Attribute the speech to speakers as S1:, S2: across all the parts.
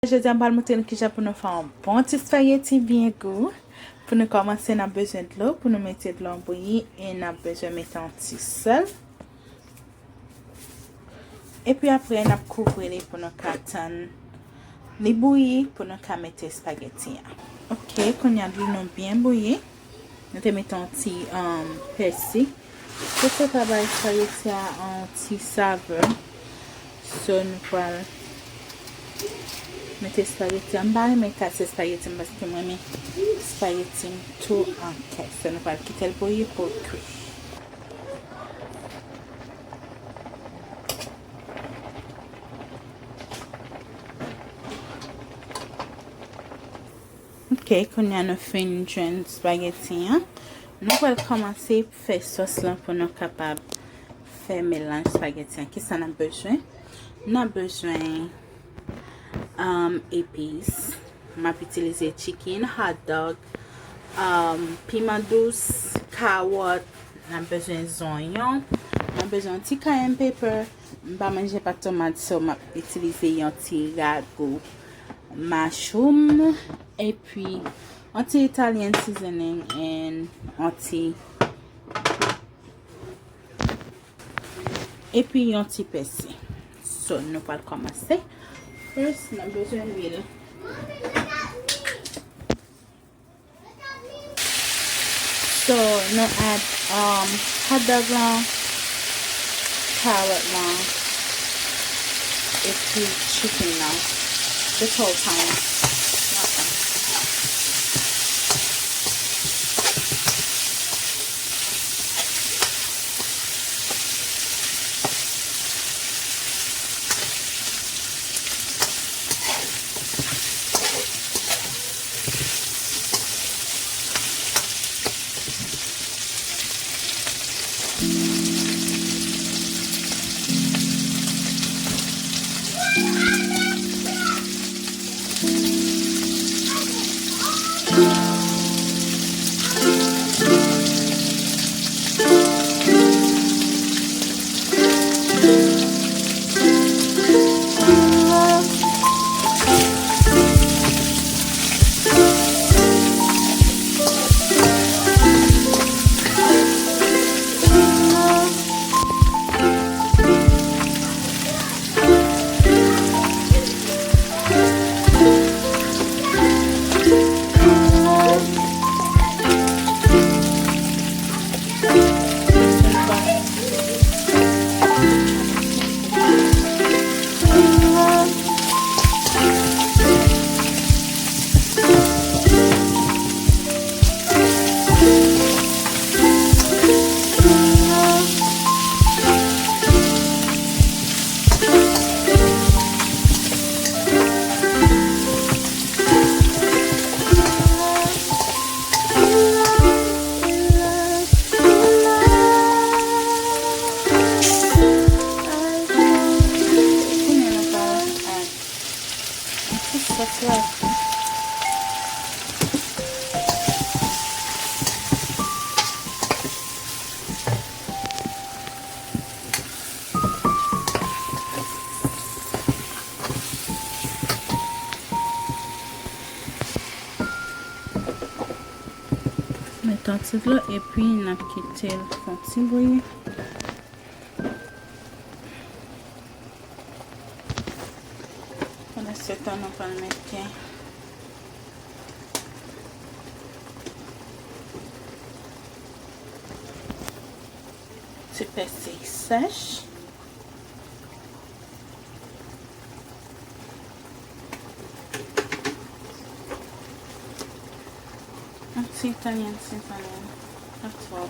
S1: Je dis à Balmouten que j'ai pour nous faire un bon petit spaghetti bien goût. Pour nous commencer, on a besoin de l'eau. Pour nous mettre de l'eau bouillie, et on a besoin de mettre un petit sel. Et puis après, on a couvert pour nous attendre les bouillir pour nous mettre les spaghettis. Ok, quand il y a de l'eau bien bouillie, nous mettons un petit persil. Pour ce travail, spaghetti a un petit saveur. So, nous allons mettre spaghetti en bas, mettre ces spaghetti parce que moi, mes spaghetti tout en caisse. Nous allons quitter le bouillir pour cuire. Ok, quand on a fait une joint spaghetti, nous allons commencer à faire sauce là pour nous capables de faire mélange spaghetti. Qu'est-ce qu'on a besoin? On a besoin épices. On va utiliser chicken, hot dog, piment douce, carotte. On a besoin d'oignons. On a besoin de petit cayenne pepper. On va manger pas de tomate, so on va utiliser un petit ragoût. Mushroom et puis un petit Italian seasoning et un petit persil. So nous allons commencer. First, on a besoin d'huile. So nous add hot dog là, carrot là, et puis chicken là. This whole time. Mettons tout là et puis on a quitté le fond de bouillir. Pendant ce temps, on va le mettre du persil sèche. Un petit Italian seasoning. That's all.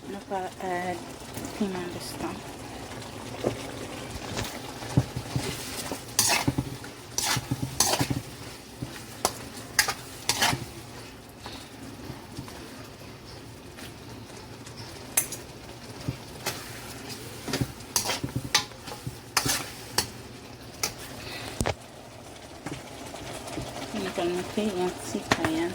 S1: On va add piment de stump. kon mette yon ti kayen.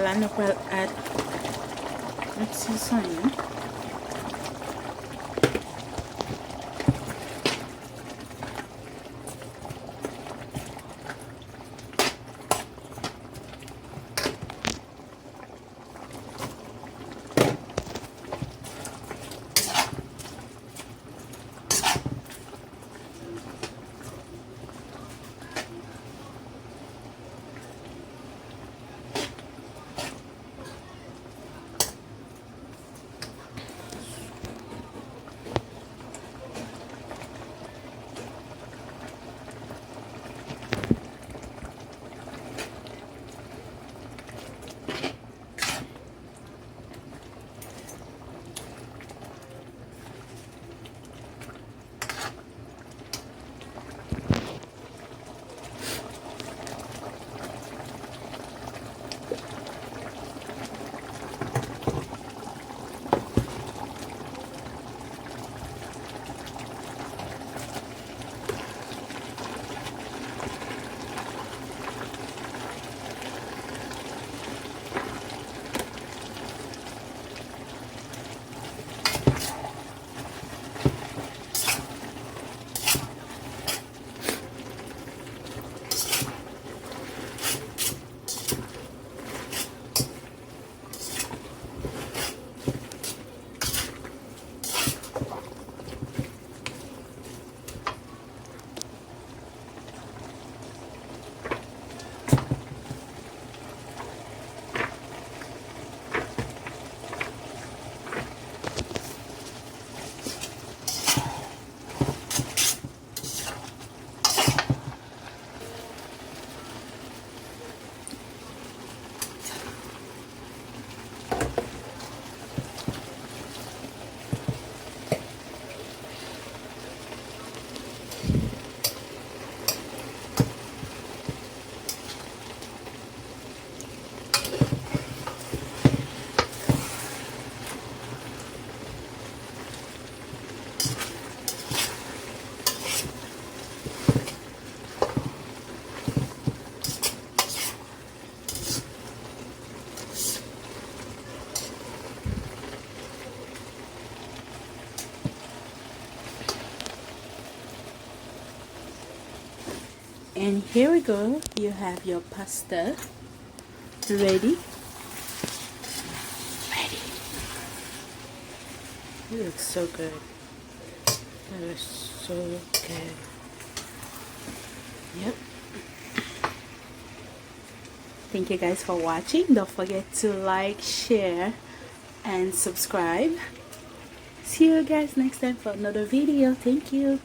S1: La nou pal add un ti sonyon. And here we go, you have your pasta ready. It looks so good. That is so good. Yep. Thank you guys for watching. Don't forget to like, share, and subscribe. See you guys next time for another video. Thank you.